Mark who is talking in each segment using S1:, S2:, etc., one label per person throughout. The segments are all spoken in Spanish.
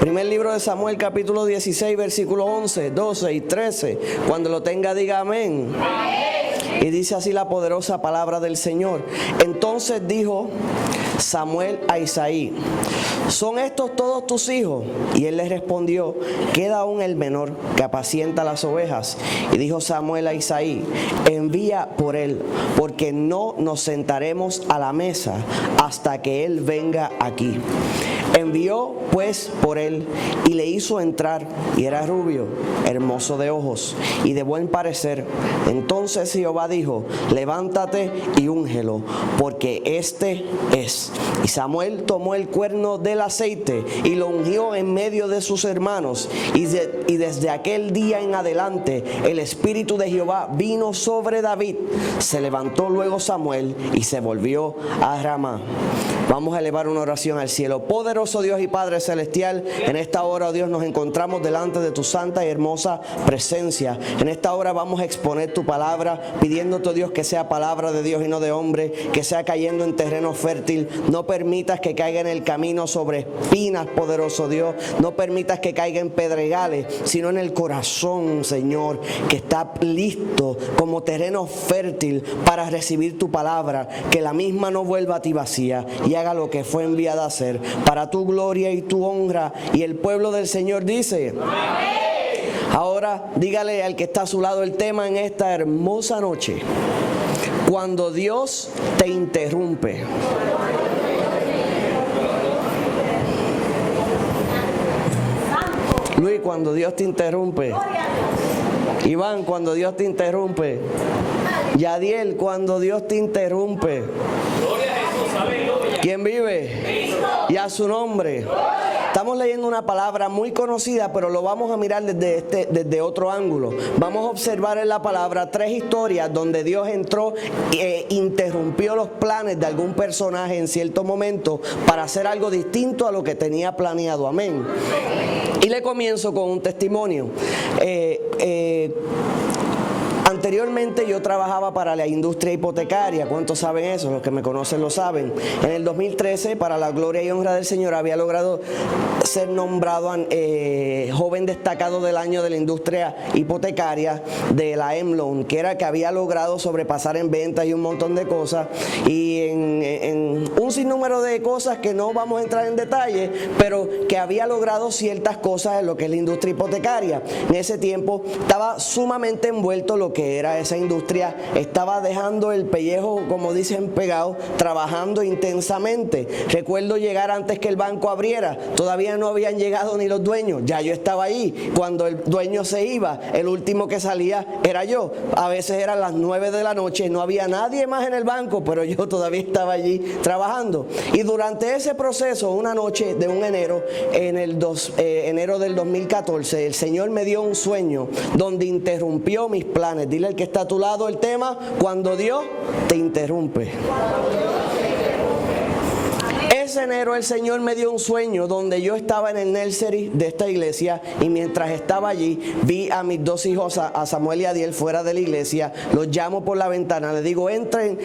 S1: Primer libro de Samuel, capítulo 16, versículo 11, 12 y 13. Cuando lo tenga, diga amén. Y dice así la poderosa palabra del Señor. Entonces dijo Samuel a Isaí: ¿son estos todos tus hijos? Y él le respondió: queda aún el menor, que apacienta las ovejas. Y dijo Samuel a Isaí: envía por él, porque no nos sentaremos a la mesa hasta que él venga aquí. Envió pues por él y le hizo entrar, y era rubio, hermoso de ojos y de buen parecer. Entonces Jehová dijo: levántate y úngelo, porque este es. Y Samuel tomó el cuerno del aceite y lo ungió en medio de sus hermanos. Y desde aquel día en adelante el Espíritu de Jehová vino sobre David. Se levantó luego Samuel y se volvió a Ramá. Vamos a elevar una oración al cielo. Poderoso Dios y Padre celestial, en esta hora, oh Dios, nos encontramos delante de tu santa y hermosa presencia. En esta hora vamos a exponer tu palabra, pidiéndote, oh Dios, que sea palabra de Dios y no de hombre, que sea cayendo en terreno fértil. No permitas que caiga en el camino sobre espinas, poderoso Dios. No permitas que caiga en pedregales, sino en el corazón, Señor, que está listo como terreno fértil para recibir tu palabra. Que la misma no vuelva a ti vacía y haga lo que fue enviada a hacer, para tu gloria y tu honra. Y el pueblo del Señor dice: amén. Ahora dígale al que está a su lado el tema en esta hermosa noche: cuando Dios te interrumpe. Luis, cuando Dios te interrumpe. Iván, cuando Dios te interrumpe. Yadiel, cuando Dios te interrumpe. ¿Quién vive? Y a su nombre. Estamos leyendo una palabra muy conocida, pero lo vamos a mirar desde otro ángulo. Vamos a observar en la palabra 3 historias donde Dios entró e interrumpió los planes de algún personaje en cierto momento para hacer algo distinto a lo que tenía planeado. Amén. Y le comienzo con un testimonio. Anteriormente yo trabajaba para la industria hipotecaria. ¿Cuántos saben eso? Los que me conocen lo saben. En el 2013, para la gloria y honra del Señor, había logrado ser nombrado joven destacado del año de la industria hipotecaria de la M-Loan, que era que había logrado sobrepasar en ventas y un montón de cosas, y en un sinnúmero de cosas que no vamos a entrar en detalle, pero que había logrado ciertas cosas en lo que es la industria hipotecaria. En ese tiempo estaba sumamente envuelto lo que era esa industria, estaba dejando el pellejo, como dicen, pegado, trabajando intensamente. Recuerdo llegar antes que el banco abriera, todavía no habían llegado ni los dueños, ya yo estaba ahí. Cuando el dueño se iba, el último que salía era yo. A veces eran las 9 de la noche, no había nadie más en el banco, pero yo todavía estaba allí trabajando. Y durante ese proceso, una noche de un enero, en enero del 2014, el Señor me dio un sueño donde interrumpió mis planes. Dile al que está a tu lado el tema: cuando Dios te interrumpe. Ese enero el Señor me dio un sueño donde yo estaba en el nursery de esta iglesia, y mientras estaba allí vi a mis 2 hijos, a Samuel y a Adiel, fuera de la iglesia. Los llamo por la ventana, les digo entren,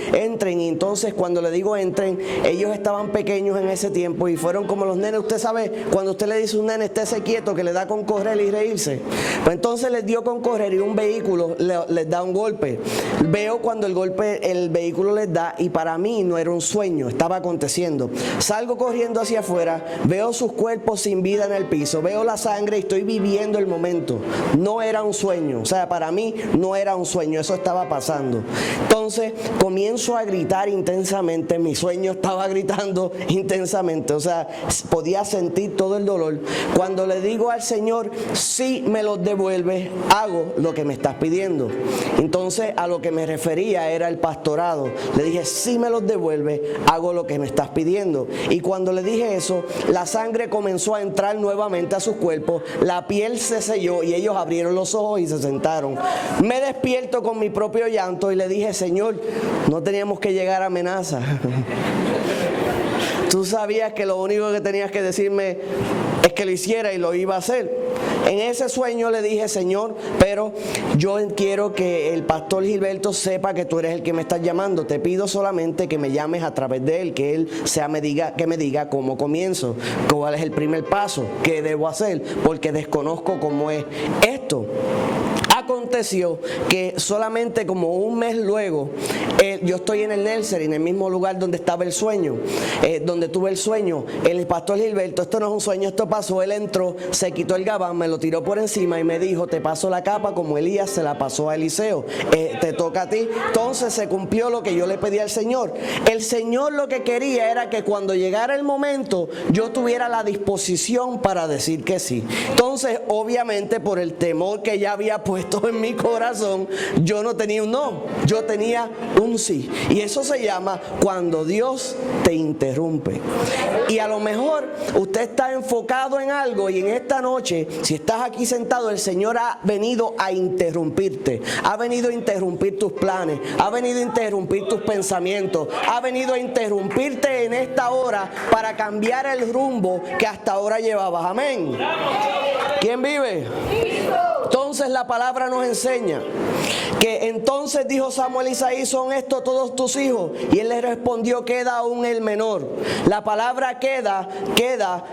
S1: y entonces cuando le digo entren, ellos estaban pequeños en ese tiempo y fueron como los nenes. Usted sabe, cuando usted le dice a un nene estése quieto, que le da con correr y reírse, pues entonces les dio con correr y un vehículo les da un golpe. Veo cuando el vehículo les da, y para mí no era un sueño, estaba aconteciendo. Salgo corriendo hacia afuera, veo sus cuerpos sin vida en el piso, veo la sangre y estoy viviendo el momento. No era un sueño, o sea, para mí no era un sueño, eso estaba pasando. Entonces comienzo a gritar intensamente, mi sueño estaba gritando intensamente, o sea, podía sentir todo el dolor. Cuando le digo al Señor: si me los devuelve, hago lo que me estás pidiendo. Entonces a lo que me refería era el pastorado. Le dije: si me los devuelve, hago lo que me estás pidiendo. Y cuando le dije eso, la sangre comenzó a entrar nuevamente a sus cuerpos, la piel se selló y ellos abrieron los ojos y se sentaron. Me despierto con mi propio llanto y le dije: Señor, no teníamos que llegar a amenaza. Tú sabías que lo único que tenías que decirme: es que lo hiciera y lo iba a hacer. En ese sueño le dije, Señor, pero yo quiero que el pastor Gilberto sepa que tú eres el que me estás llamando. Te pido solamente que me llames a través de él, que él que me diga cómo comienzo, cuál es el primer paso, qué debo hacer, porque desconozco cómo es esto. Aconteció que solamente como un mes luego, yo estoy en el nursery, en el mismo lugar donde estaba el sueño, donde tuve el sueño. El pastor Gilberto, esto no es un sueño, esto pasó. Él entró, se quitó el gabán, me lo tiró por encima y me dijo, te paso la capa como Elías se la pasó a Eliseo, te toca a ti. Entonces se cumplió lo que yo le pedí al Señor. El Señor lo que quería era que cuando llegara el momento yo tuviera la disposición para decir que sí. Entonces obviamente por el temor que ya había puesto en mi corazón, yo no tenía un no, yo tenía un sí. Y eso se llama cuando Dios te interrumpe. Y a lo mejor usted está enfocado en algo y en esta noche, si estás aquí sentado, el Señor ha venido a interrumpirte, ha venido a interrumpir tus planes, ha venido a interrumpir tus pensamientos, ha venido a interrumpirte en esta hora para cambiar el rumbo que hasta ahora llevabas. Amén. ¿Quién vive? Entonces la palabra nos enseña que entonces dijo Samuel a Isaí, ¿son estos todos tus hijos? Y él le respondió, queda aún el menor. La palabra queda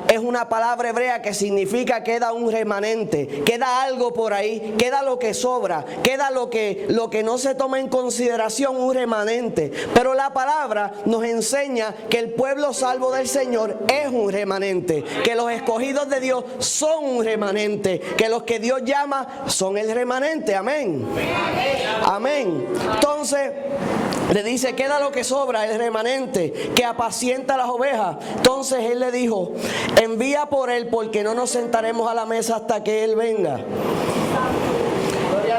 S1: es una palabra hebrea que significa queda un remanente, queda algo por ahí, queda lo que sobra, queda lo que no se toma en consideración, un remanente. Pero la palabra nos enseña que el pueblo salvo del Señor es un remanente, que los escogidos de Dios son un remanente, que los que Dios llama son el remanente. Amén. Amén. Entonces le dice, queda lo que sobra, el remanente, que apacienta las ovejas. Entonces él le dijo, envía por él, porque no nos sentaremos a la mesa hasta que él venga.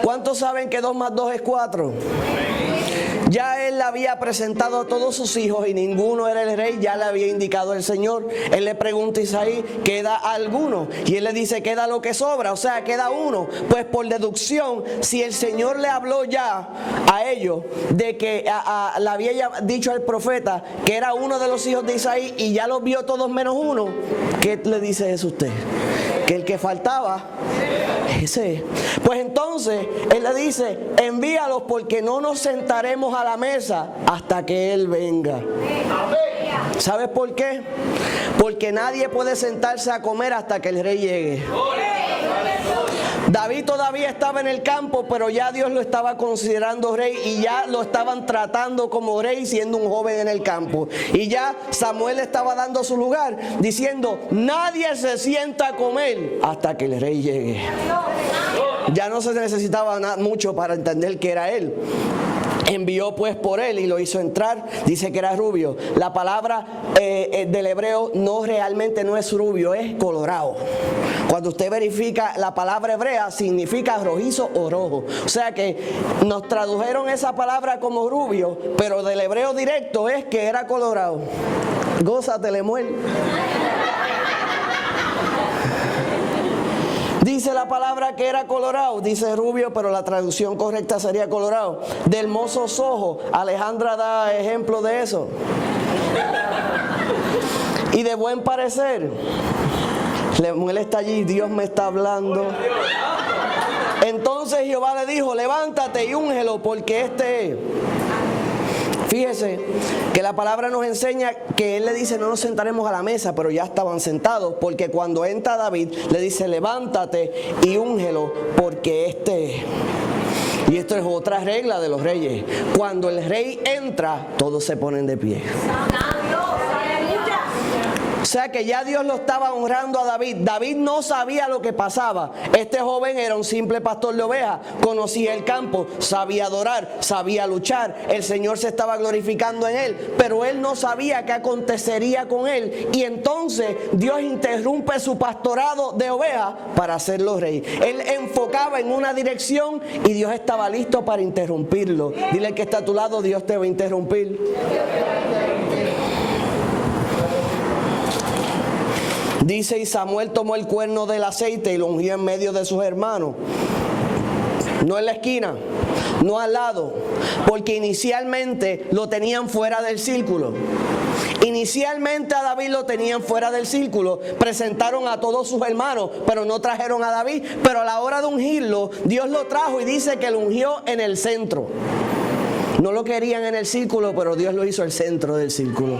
S1: ¿Cuántos saben que 2 más 2 es 4? Ya él le había presentado a todos sus hijos y ninguno era el rey, ya le había indicado el Señor. Él le pregunta a Isaí, ¿queda alguno? Y él le dice, queda lo que sobra, o sea, queda uno. Pues por deducción, si el Señor le habló ya a ellos de que le había dicho al profeta que era uno de los hijos de Isaí y ya los vio todos menos uno, ¿qué le dice eso a usted? Que el que faltaba, ese. Pues entonces él le dice, envíalos porque no nos sentaremos a la mesa hasta que él venga. ¿Sabes por qué? Porque nadie puede sentarse a comer hasta que el rey llegue. David todavía estaba en el campo, pero ya Dios lo estaba considerando rey y ya lo estaban tratando como rey siendo un joven en el campo. Y ya Samuel le estaba dando su lugar, diciendo, nadie se sienta a comer hasta que el rey llegue. Ya no se necesitaba mucho para entender que era él. Envió pues por él y lo hizo entrar. Dice que era rubio. La palabra del hebreo realmente no es rubio, es colorado. Cuando usted verifica la palabra hebrea, significa rojizo o rojo. O sea que nos tradujeron esa palabra como rubio, pero del hebreo directo es que era colorado. Gózate, Lemuel. Dice la palabra que era colorado, dice rubio, pero la traducción correcta sería colorado. De hermosos ojos, Alejandra da ejemplo de eso. Y de buen parecer. Lemuel está allí, Dios me está hablando. Entonces Jehová le dijo, levántate y úngelo, porque este es. Fíjese que la palabra nos enseña que él le dice, no nos sentaremos a la mesa, pero ya estaban sentados, porque cuando entra David, le dice, levántate y úngelo, porque este es. Y esto es otra regla de los reyes. Cuando el rey entra, todos se ponen de pie. O sea que ya Dios lo estaba honrando a David. David no sabía lo que pasaba. Este joven era un simple pastor de ovejas, conocía el campo, sabía adorar, sabía luchar. El Señor se estaba glorificando en él, pero él no sabía qué acontecería con él. Y entonces Dios interrumpe su pastorado de ovejas para hacerlo rey. Él enfocaba en una dirección y Dios estaba listo para interrumpirlo. Dile al que está a tu lado, Dios te va a interrumpir. Dice, y Samuel tomó el cuerno del aceite y lo ungió en medio de sus hermanos. No en la esquina, no al lado, porque inicialmente lo tenían fuera del círculo. Inicialmente a David lo tenían fuera del círculo, presentaron a todos sus hermanos, pero no trajeron a David. Pero a la hora de ungirlo, Dios lo trajo y dice que lo ungió en el centro. No lo querían en el círculo, pero Dios lo hizo el centro del círculo.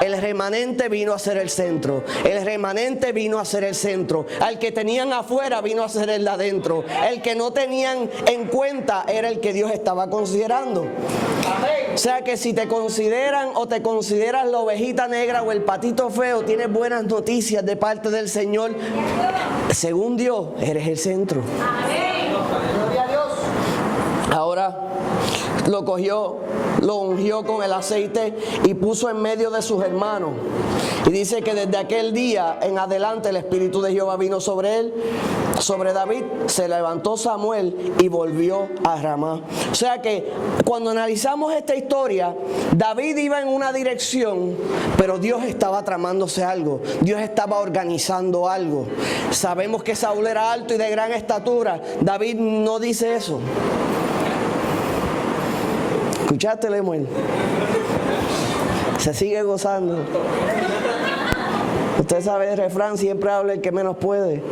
S1: El remanente vino a ser el centro. El remanente vino a ser el centro. Al que tenían afuera vino a ser el de adentro. El que no tenían en cuenta era el que Dios estaba considerando. O sea que si te consideran o te consideras la ovejita negra o el patito feo, tienes buenas noticias de parte del Señor. Según Dios, eres el centro. Gloria a Dios. Ahora lo cogió, lo ungió con el aceite y puso en medio de sus hermanos. Y dice que desde aquel día en adelante el Espíritu de Jehová vino sobre él, sobre David. Se levantó Samuel y volvió a Ramá. O sea que cuando analizamos esta historia, David iba en una dirección, pero Dios estaba tramándose algo. Dios estaba organizando algo. Sabemos que Saúl era alto y de gran estatura. David no dice eso. ¿Escuchaste, Lemuel? Se sigue gozando. Usted sabe el refrán, siempre habla el que menos puede.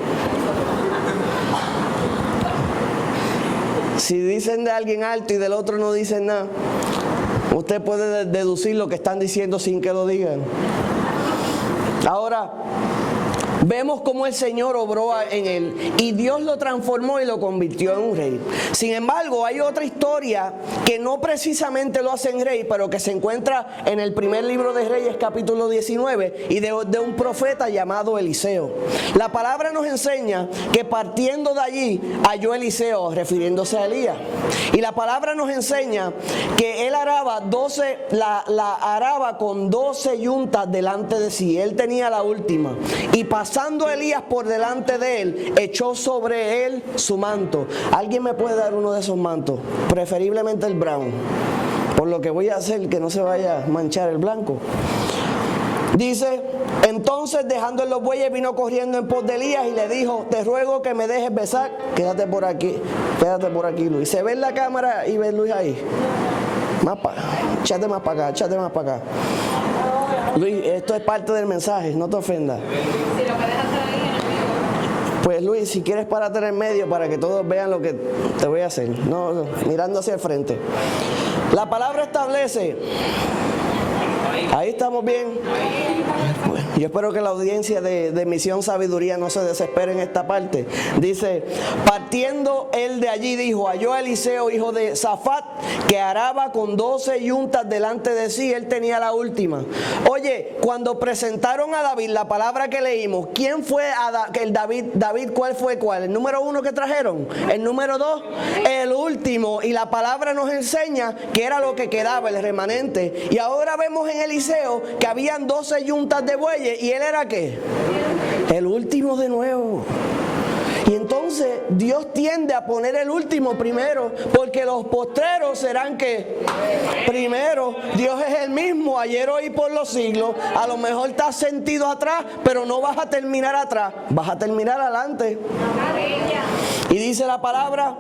S1: Si dicen de alguien alto y del otro no dicen nada, usted puede deducir lo que están diciendo sin que lo digan. Ahora, vemos cómo el Señor obró en él y Dios lo transformó y lo convirtió en un rey. Sin embargo, hay otra historia que no precisamente lo hace en rey, pero que se encuentra en el primer libro de Reyes, capítulo 19, y de un profeta llamado Eliseo. La palabra nos enseña que partiendo de allí halló Eliseo, refiriéndose a Elías. Y la palabra nos enseña que él araba la araba con 12 yuntas delante de sí. Él tenía la última. Y pasando Elías por delante de él, echó sobre él su manto. ¿Alguien me puede dar uno de esos mantos? Preferiblemente el brown. Por lo que voy a hacer que no se vaya a manchar el blanco. Dice, entonces dejando en los bueyes vino corriendo en pos de Elías y le dijo, te ruego que me dejes besar. Quédate por aquí Luis. ¿Se ve en la cámara y ves Luis ahí? Échate más para acá. Luis, esto es parte del mensaje, no te ofendas. Pues Luis, si quieres párate en el medio para que todos vean lo que te voy a hacer. No, mirando hacia el frente. La palabra establece. Ahí estamos bien. Yo espero que la audiencia de Misión Sabiduría no se desespere en esta parte. Dice, partiendo él de allí, dijo, halló a Eliseo, hijo de Safat, que araba con 12 yuntas delante de sí. Él tenía la última. Oye, cuando presentaron a David, la palabra que leímos, ¿quién fue el David? David, ¿cuál fue cuál? ¿El número 1 que trajeron? ¿El número 2? El último. Y la palabra nos enseña que era lo que quedaba, el remanente. Y ahora vemos en Eliseo que habían 12 yuntas de bueyes. ¿Y él era qué? El último de nuevo. Y entonces Dios tiende a poner el último primero, porque los postreros serán que primero. Dios es el mismo ayer, hoy y por los siglos. A lo mejor estás sentido atrás, pero no vas a terminar atrás, vas a terminar adelante. Y dice la palabra,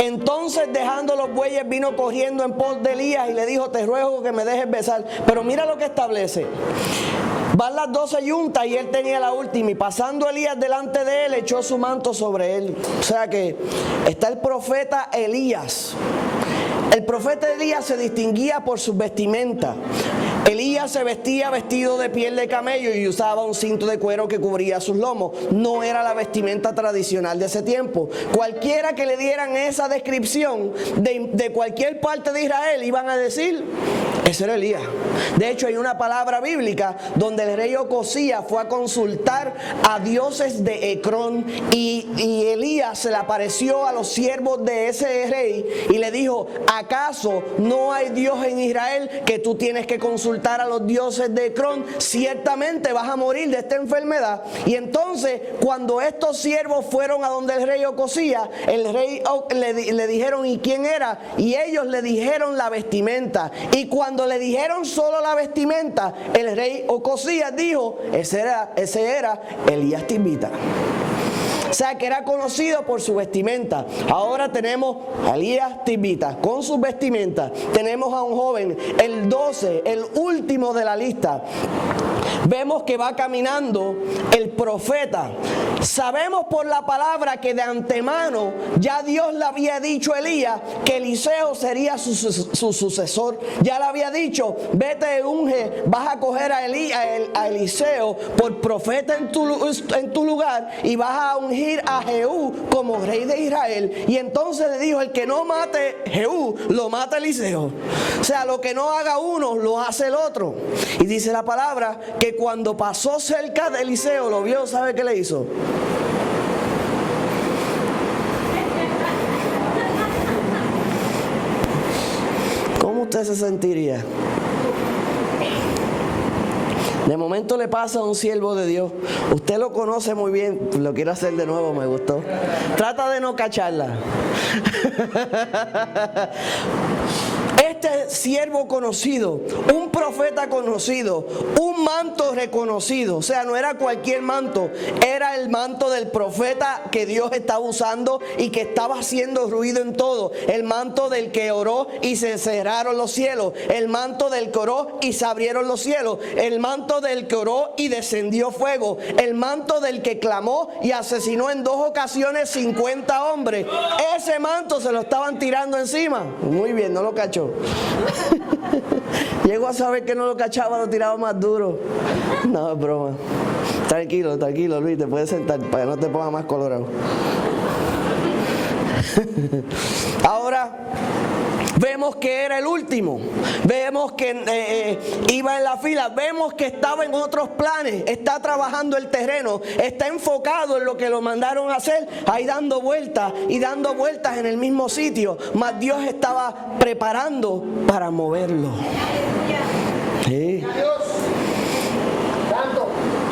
S1: entonces dejando los bueyes vino corriendo en pos de Elías y le dijo, te ruego que me dejes besar. Pero mira lo que establece. Van las 12 yuntas y él tenía la última. Y pasando Elías delante de él, echó su manto sobre él. O sea que está el profeta Elías. El profeta Elías se distinguía por sus vestimentas. Elías se vestía vestido de piel de camello y usaba un cinto de cuero que cubría sus lomos. No era la vestimenta tradicional de ese tiempo. Cualquiera que le dieran esa descripción de cualquier parte de Israel, iban a decir, ese era Elías. De hecho, hay una palabra bíblica donde el rey Ocosías fue a consultar a dioses de Ecrón y Elías se le apareció a los siervos de ese rey y le dijo, ¿acaso no hay Dios en Israel que tú tienes que consultar a los dioses de Ecrón? Ciertamente vas a morir de esta enfermedad. Y entonces, cuando estos siervos fueron a donde el rey Ocosías, el rey le dijeron, ¿y quién era? Y ellos le dijeron la vestimenta. Y cuando le dijeron solo la vestimenta, el rey Ocosías dijo, ese era Elías Tibita. O sea, que era conocido por su vestimenta. Ahora tenemos a Elías Tisbita con sus vestimentas. Tenemos a un joven, el 12, el último de la lista. Vemos que va caminando el profeta. Sabemos por la palabra que de antemano ya Dios le había dicho a Elías que Eliseo sería su sucesor. Ya le había dicho, vete, unge, vas a coger a Eliseo por profeta en tu lugar y vas a ungir a Jehú como rey de Israel. Y entonces le dijo, el que no mate Jehú, lo mata Eliseo. O sea, lo que no haga uno, lo hace el otro. Y dice la palabra que cuando pasó cerca de Eliseo, lo vio, ¿sabe qué le hizo? ¿Cómo usted se sentiría? De momento le pasa a un siervo de Dios. Usted lo conoce muy bien. Lo quiero hacer de nuevo, me gustó. Trata de no cacharla. Este siervo conocido, un profeta conocido, un manto reconocido, o sea, no era cualquier manto, era el manto del profeta que Dios estaba usando y que estaba haciendo ruido en todo. El manto del que oró y se cerraron los cielos, el manto del que oró y se abrieron los cielos, el manto del que oró y descendió fuego, el manto del que clamó y asesinó en 2 ocasiones 50 hombres. Ese manto se lo estaban tirando encima. Muy bien, no lo cachó. Llego a saber que no lo cachaba, lo tiraba más duro. No, es broma. Tranquilo, Luis, te puedes sentar para que no te pongas más colorado. Ahora vemos que era el último, vemos que iba en la fila, vemos que estaba en otros planes, está trabajando el terreno, está enfocado en lo que lo mandaron a hacer, ahí dando vueltas y dando vueltas en el mismo sitio, mas Dios estaba preparando para moverlo. Sí.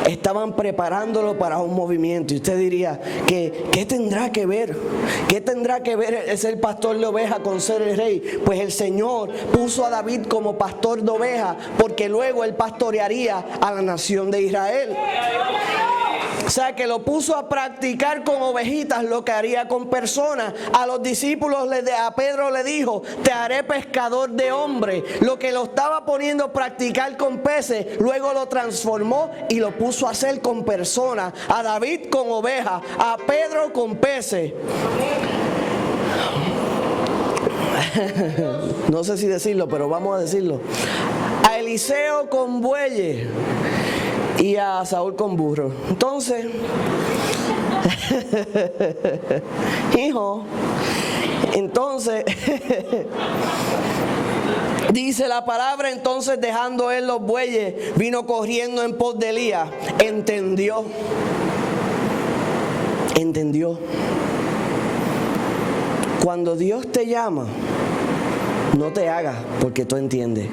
S1: Estaban preparándolo para un movimiento. Y usted diría, ¿qué tendrá que ver? ¿Qué tendrá que ver ser pastor de ovejas con ser el rey? Pues el Señor puso a David como pastor de ovejas, porque luego él pastorearía a la nación de Israel. O sea, que lo puso a practicar con ovejitas lo que haría con personas. A los discípulos, a Pedro le dijo, te haré pescador de hombres. Lo que lo estaba poniendo a practicar con peces, luego lo transformó y lo puso a hacer con personas. A David con ovejas, a Pedro con peces. No sé si decirlo, pero vamos a decirlo. A Eliseo con bueyes y a Saúl con burro. Entonces, hijo, entonces, dice la palabra, entonces dejando él los bueyes, vino corriendo en pos de Elías. Entendió. Cuando Dios te llama, no te hagas porque tú entiendes.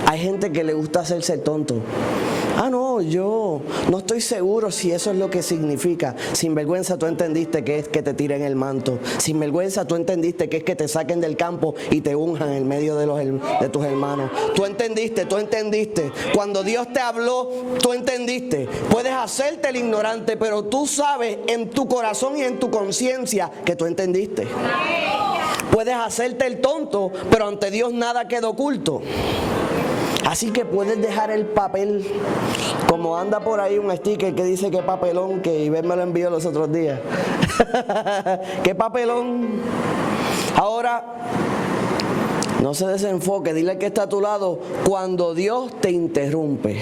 S1: Hay gente que le gusta hacerse tonto. Ah, no, yo no estoy seguro si eso es lo que significa. Sin vergüenza, tú entendiste que es que te tiren el manto. Sin vergüenza, tú entendiste que es que te saquen del campo y te unjan en medio de tus hermanos. Tú entendiste. Cuando Dios te habló, tú entendiste. Puedes hacerte el ignorante, pero tú sabes en tu corazón y en tu conciencia que tú entendiste. Puedes hacerte el tonto, pero ante Dios nada queda oculto. Así que puedes dejar el papel, como anda por ahí un sticker que dice que papelón, que Iván me lo envió los otros días. ¡Qué papelón! Ahora, no se desenfoque, dile al que está a tu lado, cuando Dios te interrumpe.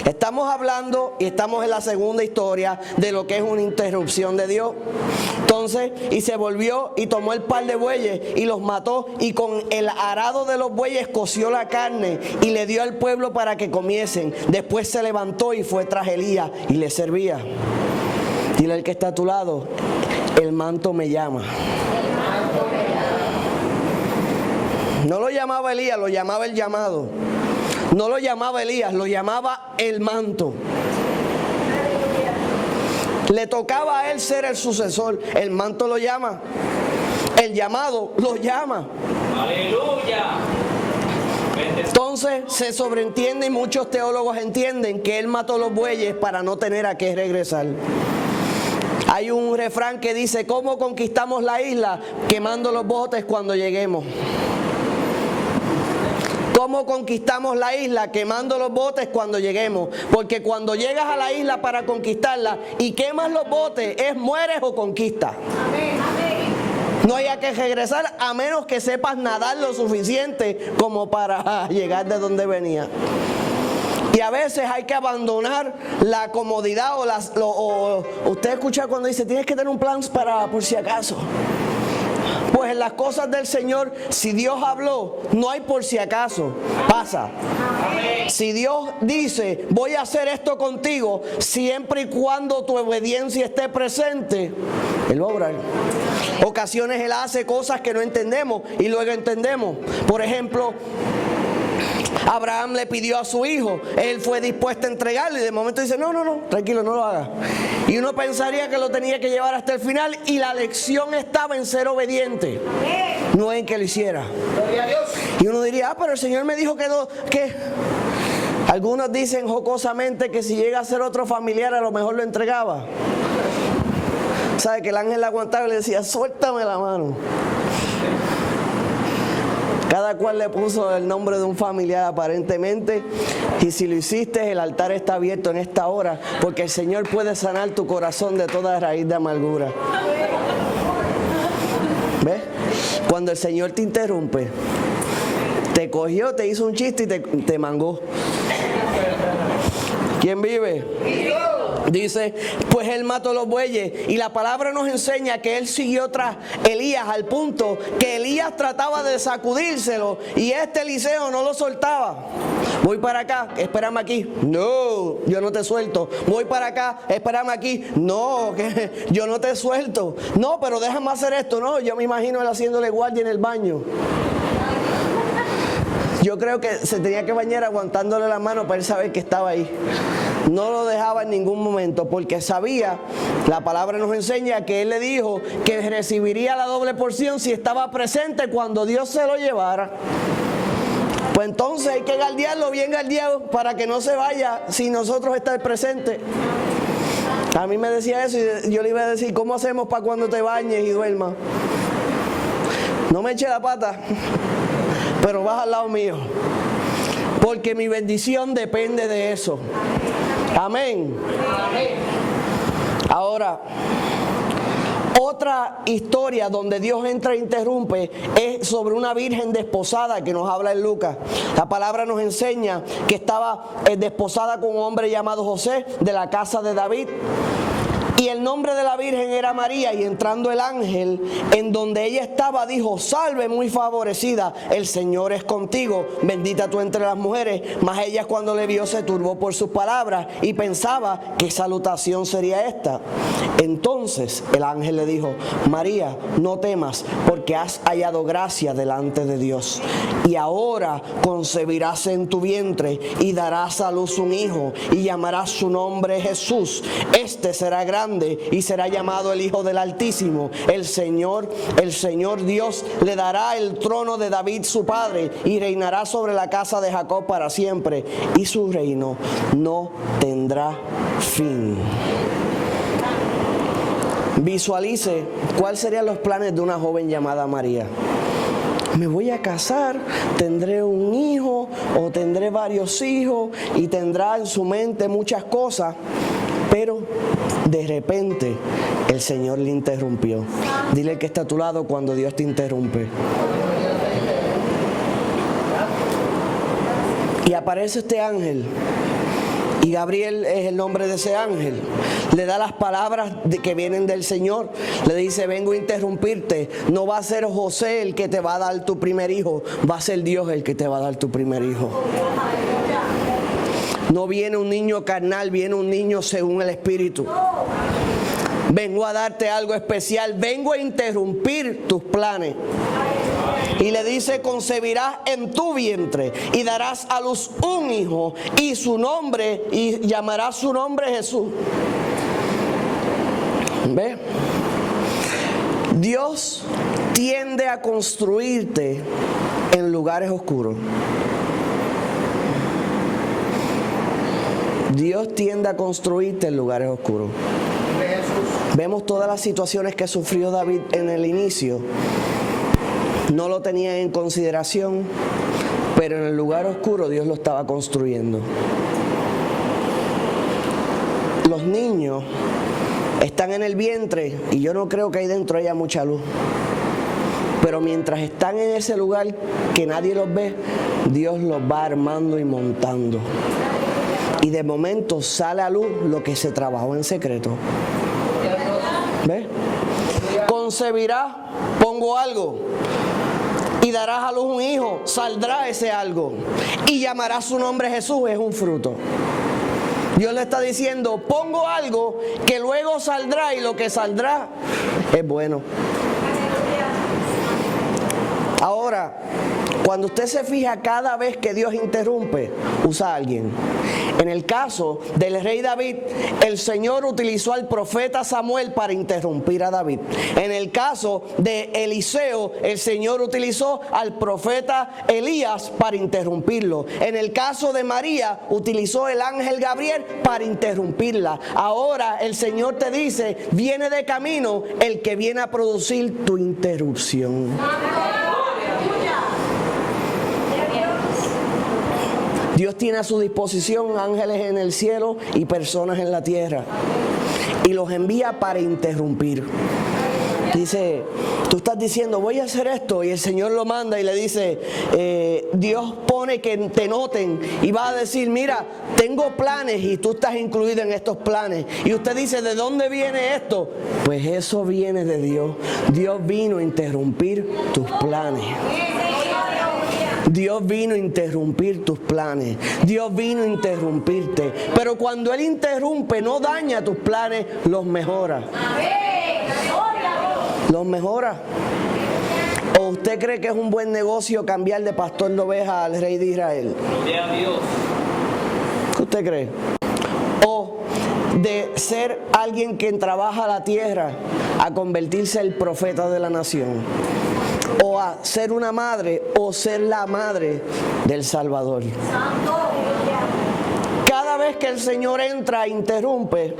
S1: Estamos hablando y estamos en la segunda historia de lo que es una interrupción de Dios. Entonces, y se volvió y tomó el par de bueyes y los mató, y con el arado de los bueyes coció la carne y le dio al pueblo para que comiesen. Después se levantó y fue tras Elías y le servía. Dile al que está a tu lado, el manto me llama. No lo llamaba Elías, lo llamaba el llamado. No lo llamaba Elías, lo llamaba el manto. Le tocaba a él ser el sucesor. El manto lo llama. El llamado lo llama. Aleluya. entonces se sobreentiende y muchos teólogos entienden que él mató los bueyes para no tener a qué regresar. Hay un refrán que dice: ¿cómo conquistamos la isla? Quemando los botes cuando lleguemos. ¿Cómo conquistamos la isla? Quemando los botes cuando lleguemos. Porque cuando llegas a la isla para conquistarla y quemas los botes, es mueres o conquistas. No hay que regresar a menos que sepas nadar lo suficiente como para llegar de donde venía. Y a veces hay que abandonar la comodidad o usted escucha cuando dice: tienes que tener un plan para por si acaso. Pues en las cosas del Señor, si Dios habló, no hay por si acaso, pasa. Si Dios dice: voy a hacer esto contigo, siempre y cuando tu obediencia esté presente, Él va a obrar. Ocasiones Él hace cosas que no entendemos y luego entendemos. Por ejemplo, Abraham le pidió a su hijo, él fue dispuesto a entregarle y de momento dice: no, tranquilo, no lo haga. Y uno pensaría que lo tenía que llevar hasta el final y la lección estaba en ser obediente, no en que lo hiciera. Y uno diría: pero el Señor me dijo que... Algunos dicen jocosamente que si llega a ser otro familiar a lo mejor lo entregaba. ¿Sabe? Que el ángel le aguantaba y le decía: suéltame la mano. Cada cual le puso el nombre de un familiar aparentemente. Y si lo hiciste, el altar está abierto en esta hora, porque el Señor puede sanar tu corazón de toda raíz de amargura. ¿Ves? Cuando el Señor te interrumpe, te cogió, te hizo un chiste y te mangó. ¿Quién vive? Dice: pues él mató los bueyes. Y la palabra nos enseña que él siguió tras Elías al punto que Elías trataba de sacudírselo y Eliseo no lo soltaba. Voy para acá, espérame aquí. No, yo no te suelto. Voy para acá, espérame aquí. No, que yo no te suelto. No, pero déjame hacer esto. No, yo me imagino él haciéndole guardia en el baño. Yo creo que se tenía que bañar aguantándole la mano para él saber que estaba ahí. No lo dejaba en ningún momento porque sabía, la palabra nos enseña que él le dijo que recibiría la doble porción si estaba presente cuando Dios se lo llevara. Pues entonces hay que guardiarlo bien guardiado para que no se vaya sin nosotros estar presentes. A mí me decía eso y yo le iba a decir: ¿cómo hacemos para cuando te bañes y duermas? No me eche la pata, pero vas al lado mío, porque mi bendición depende de eso. Amén. Ahora, otra historia donde Dios entra e interrumpe es sobre una virgen desposada que nos habla en Lucas. La palabra nos enseña que estaba desposada con un hombre llamado José de la casa de David. Y el nombre de la virgen era María, y entrando el ángel en donde ella estaba dijo: salve muy favorecida, el Señor es contigo, bendita tú entre las mujeres. Mas ella cuando le vio se turbó por sus palabras y pensaba qué salutación sería esta. Entonces el ángel le dijo: María, no temas, porque has hallado gracia delante de Dios. Y ahora concebirás en tu vientre y darás a luz un hijo y llamarás su nombre Jesús. Este será grande y será llamado el Hijo del Altísimo. El Señor Dios le dará el trono de David su padre y reinará sobre la casa de Jacob para siempre, y su reino no tendrá fin. Visualice cuáles serían los planes de una joven llamada María. Me voy a casar, tendré un hijo o tendré varios hijos y tendrá en su mente muchas cosas. Pero de repente el Señor le interrumpió. Dile que está a tu lado cuando Dios te interrumpe. Y aparece este ángel. Y Gabriel es el nombre de ese ángel. Le da las palabras que vienen del Señor. Le dice: vengo a interrumpirte. No va a ser José el que te va a dar tu primer hijo. Va a ser Dios el que te va a dar tu primer hijo. No viene un niño carnal, viene un niño según el Espíritu. Vengo a darte algo especial, vengo a interrumpir tus planes. Y le dice: concebirás en tu vientre y darás a luz un hijo y llamarás su nombre Jesús. ¿Ve? Dios tiende a construirte en lugares oscuros. Dios tiende a construirte en lugares oscuros. Vemos todas las situaciones que sufrió David en el inicio. No lo tenían en consideración, pero en el lugar oscuro Dios lo estaba construyendo. Los niños están en el vientre y yo no creo que ahí dentro haya mucha luz. Pero mientras están en ese lugar que nadie los ve, Dios los va armando y montando. Y de momento sale a luz lo que se trabajó en secreto. ¿Ves? Concebirás, pongo algo, y darás a luz un hijo, saldrá ese algo, y llamarás su nombre Jesús, es un fruto. Dios le está diciendo, pongo algo que luego saldrá, y lo que saldrá es bueno. Ahora, cuando usted se fija, cada vez que Dios interrumpe, usa a alguien. En el caso del rey David, el Señor utilizó al profeta Samuel para interrumpir a David. En el caso de Eliseo, el Señor utilizó al profeta Elías para interrumpirlo. En el caso de María, utilizó el ángel Gabriel para interrumpirla. Ahora el Señor te dice, viene de camino el que viene a producir tu interrupción. Dios tiene a su disposición ángeles en el cielo y personas en la tierra. Y los envía para interrumpir. Dice, tú estás diciendo, voy a hacer esto. Y el Señor lo manda y le dice, Dios pone que te noten. Y va a decir, mira, tengo planes y tú estás incluido en estos planes. Y usted dice, ¿de dónde viene esto? Pues eso viene de Dios. Dios vino a interrumpir tus planes. Dios vino a interrumpir tus planes. Dios vino a interrumpirte. Pero cuando Él interrumpe, no daña tus planes, los mejora. Los mejora. ¿O usted cree que es un buen negocio cambiar de pastor de ovejas al rey de Israel? ¿Qué usted cree? ¿O de ser alguien que trabaja la tierra a convertirse en el profeta de la nación? ¿O a ser una madre o ser la madre del Salvador? Cada vez que el Señor entra interrumpe,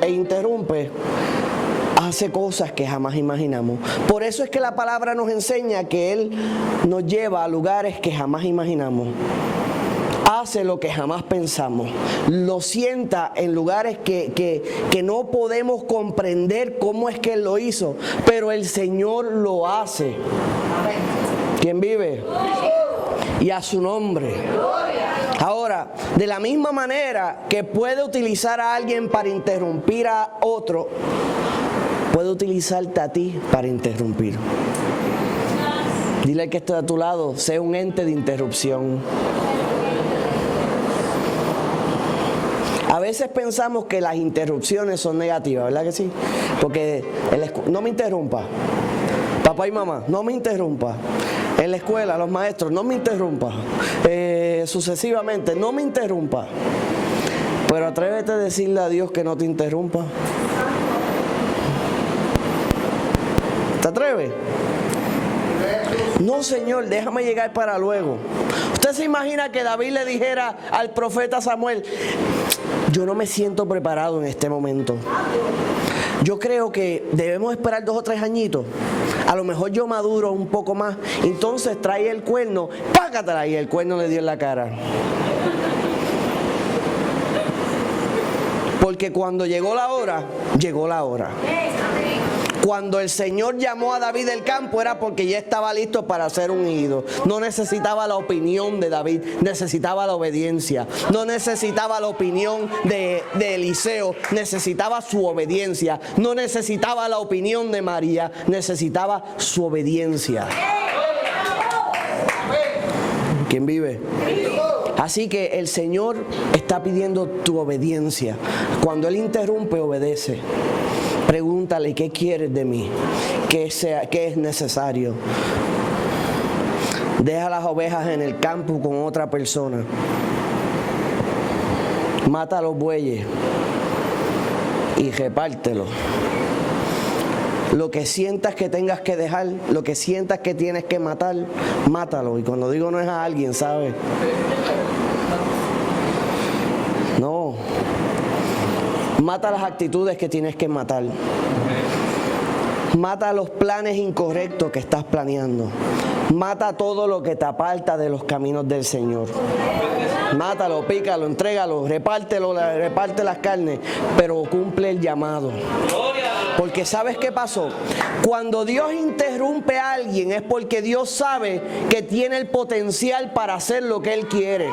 S1: hace cosas que jamás imaginamos. Por eso es que la palabra nos enseña que Él nos lleva a lugares que jamás imaginamos. Hace lo que jamás pensamos. Lo sienta en lugares que no podemos comprender cómo es que Él lo hizo. Pero el Señor lo hace. ¿Quién vive? Y a su nombre. Ahora, de la misma manera que puede utilizar a alguien para interrumpir a otro, puede utilizarte a ti para interrumpir. Dile al que está a tu lado, sé un ente de interrupción. A veces pensamos que las interrupciones son negativas, ¿verdad que sí? Porque no me interrumpa. Papá y mamá, no me interrumpa. En la escuela, los maestros, no me interrumpa. Sucesivamente, no me interrumpa. Pero atrévete a decirle a Dios que no te interrumpa. ¿Te atreves? No, Señor, déjame llegar para luego. Usted se imagina que David le dijera al profeta Samuel, yo no me siento preparado en este momento. Yo creo que debemos esperar 2 o 3 añitos. A lo mejor yo maduro un poco más. Entonces trae el cuerno, págatela, y el cuerno le dio en la cara. Porque cuando llegó la hora, llegó la hora. Cuando el Señor llamó a David del campo era porque ya estaba listo para ser ungido. No necesitaba la opinión de David, necesitaba la obediencia. No necesitaba la opinión de Eliseo, necesitaba su obediencia. No necesitaba la opinión de María, necesitaba su obediencia. ¿Quién vive? Así que el Señor está pidiendo tu obediencia. Cuando Él interrumpe, obedece. Pregúntale, ¿qué quieres de mí? ¿Qué es necesario? Deja las ovejas en el campo con otra persona. Mata a los bueyes y repártelos. Lo que sientas que tengas que dejar, lo que sientas que tienes que matar, mátalo. Y cuando digo no es a alguien, ¿sabes? No. Mata las actitudes que tienes que matar. Mata los planes incorrectos que estás planeando. Mata todo lo que te aparta de los caminos del Señor. Mátalo, pícalo, entrégalo, repártelo, reparte las carnes, pero cumple el llamado. Porque ¿sabes qué pasó? Cuando Dios interrumpe a alguien es porque Dios sabe que tiene el potencial para hacer lo que Él quiere.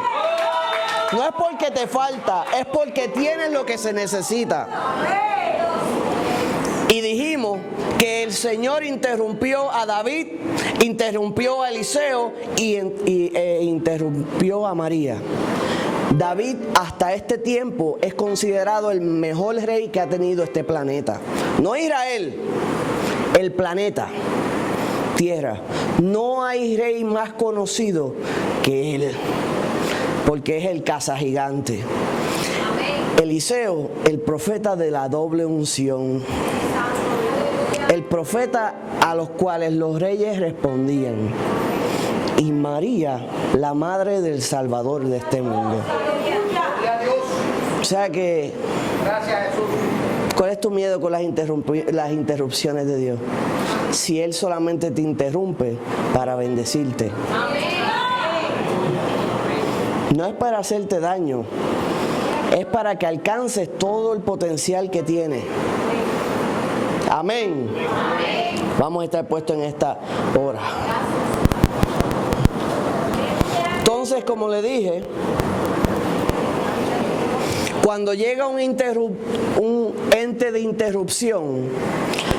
S1: No es porque te falta, es porque tienes lo que se necesita. Y dijimos que el Señor interrumpió a David, interrumpió a Eliseo y interrumpió a María. David hasta este tiempo es considerado el mejor rey que ha tenido este planeta. No Israel, el planeta, tierra. No hay rey más conocido que él, porque es el cazagigante. Eliseo, el profeta de la doble unción. El profeta a los cuales los reyes respondían. Y María, la madre del Salvador de este mundo. O sea que, ¿cuál es tu miedo con las interrupciones de Dios? Si Él solamente te interrumpe para bendecirte. No es para hacerte daño, es para que alcances todo el potencial que tienes. Amén. Vamos a estar puestos en esta hora. Entonces, como le dije, cuando llega un ente de interrupción,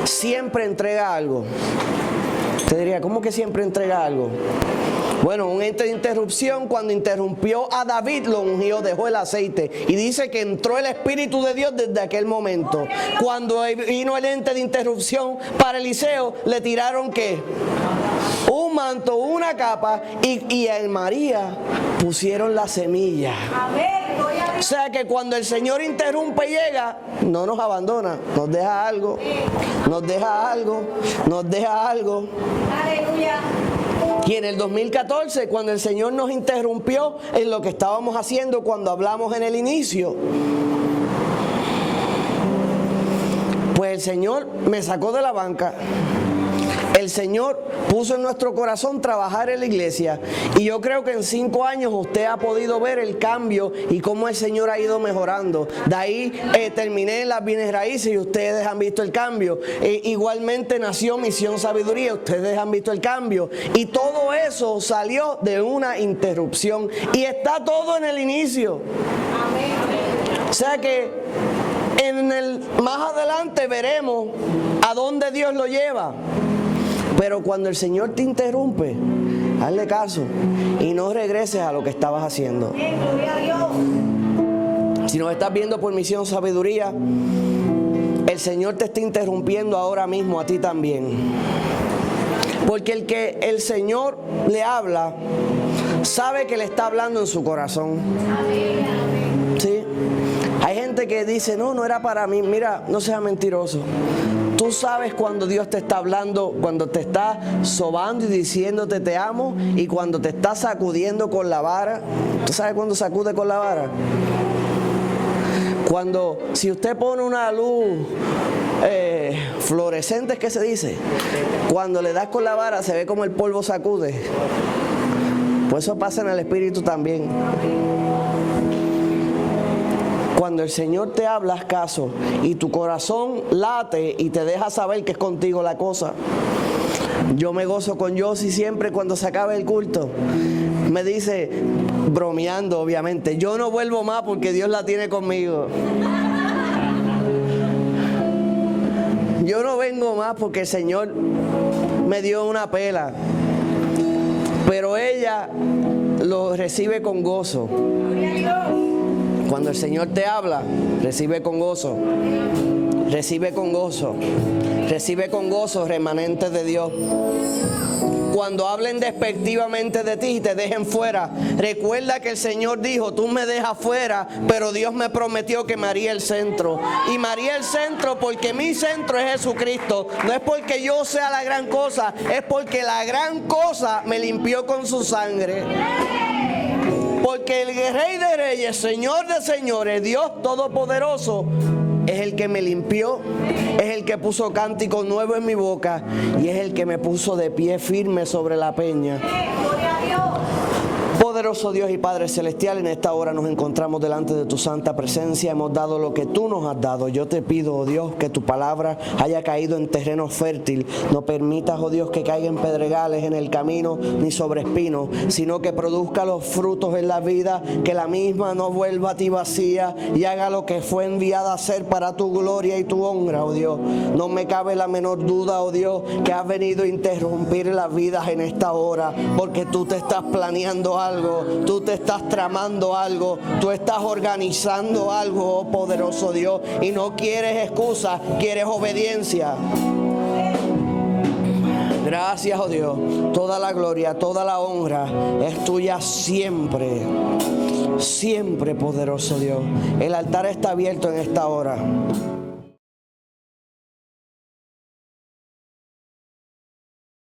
S1: siempre entrega algo. Usted diría, ¿cómo que siempre entrega algo? Bueno, un ente de interrupción, cuando interrumpió a David, lo ungió, dejó el aceite. Y dice que entró el Espíritu de Dios desde aquel momento. Cuando vino el ente de interrupción para Eliseo, le tiraron ¿qué? Un manto, una capa, y en María pusieron la semilla. O sea que cuando el Señor interrumpe y llega, no nos abandona, nos deja algo, nos deja algo, nos deja algo. Aleluya. Y en el 2014, cuando el Señor nos interrumpió en lo que estábamos haciendo cuando hablamos en el inicio, pues el Señor me sacó de la banca. El Señor puso en nuestro corazón trabajar en la iglesia. Y yo creo que en 5 años usted ha podido ver el cambio y cómo el Señor ha ido mejorando. De ahí terminé en las bienes raíces y ustedes han visto el cambio. Igualmente nació Misión Sabiduría, ustedes han visto el cambio. Y todo eso salió de una interrupción. Y está todo en el inicio. O sea que más adelante veremos a dónde Dios lo lleva. Pero cuando el Señor te interrumpe, hazle caso y no regreses a lo que estabas haciendo. Si nos estás viendo por Misión Sabiduría, el Señor te está interrumpiendo ahora mismo a ti también. Porque el que el Señor le habla, sabe que le está hablando en su corazón. ¿Sí? Hay gente que dice, no era para mí. Mira, no seas mentiroso. Tú sabes cuando Dios te está hablando, cuando te está sobando y diciéndote te amo, y cuando te está sacudiendo con la vara. ¿Tú sabes cuándo sacude con la vara? Cuando, si usted pone una luz fluorescente, ¿qué se dice? Cuando le das con la vara se ve como el polvo sacude. Pues eso pasa en el espíritu también. Cuando el Señor te habla, haz caso y tu corazón late y te deja saber que es contigo la cosa. Yo me gozo con Yossi siempre cuando se acabe el culto. Me dice, bromeando obviamente, yo no vuelvo más porque Dios la tiene conmigo. Yo no vengo más porque el Señor me dio una pela. Pero ella lo recibe con gozo. Cuando el Señor te habla, recibe con gozo. Recibe con gozo. Recibe con gozo, remanente de Dios. Cuando hablen despectivamente de ti y te dejen fuera, recuerda que el Señor dijo, tú me dejas fuera, pero Dios me prometió que me haría el centro. Y me haría el centro porque mi centro es Jesucristo. No es porque yo sea la gran cosa, es porque la gran cosa me limpió con su sangre. Porque el Rey de Reyes, Señor de Señores, Dios Todopoderoso, es el que me limpió, es el que puso cántico nuevo en mi boca y es el que me puso de pie firme sobre la peña. Poderoso Dios y Padre Celestial, en esta hora nos encontramos delante de tu santa presencia. Hemos dado lo que tú nos has dado. Yo te pido, oh Dios, que tu palabra haya caído en terreno fértil. No permitas, oh Dios, que caiga en pedregales en el camino ni sobre espinos, sino que produzca los frutos en la vida, que la misma no vuelva a ti vacía y haga lo que fue enviada a hacer para tu gloria y tu honra, oh Dios. No me cabe la menor duda, oh Dios, que has venido a interrumpir las vidas en esta hora, porque tú te estás planeando algo, tú te estás tramando algo, tú estás organizando algo, oh poderoso Dios, y no quieres excusas, quieres obediencia. Gracias, oh Dios, toda la gloria, toda la honra es tuya siempre, siempre, poderoso Dios. El altar está abierto en esta hora.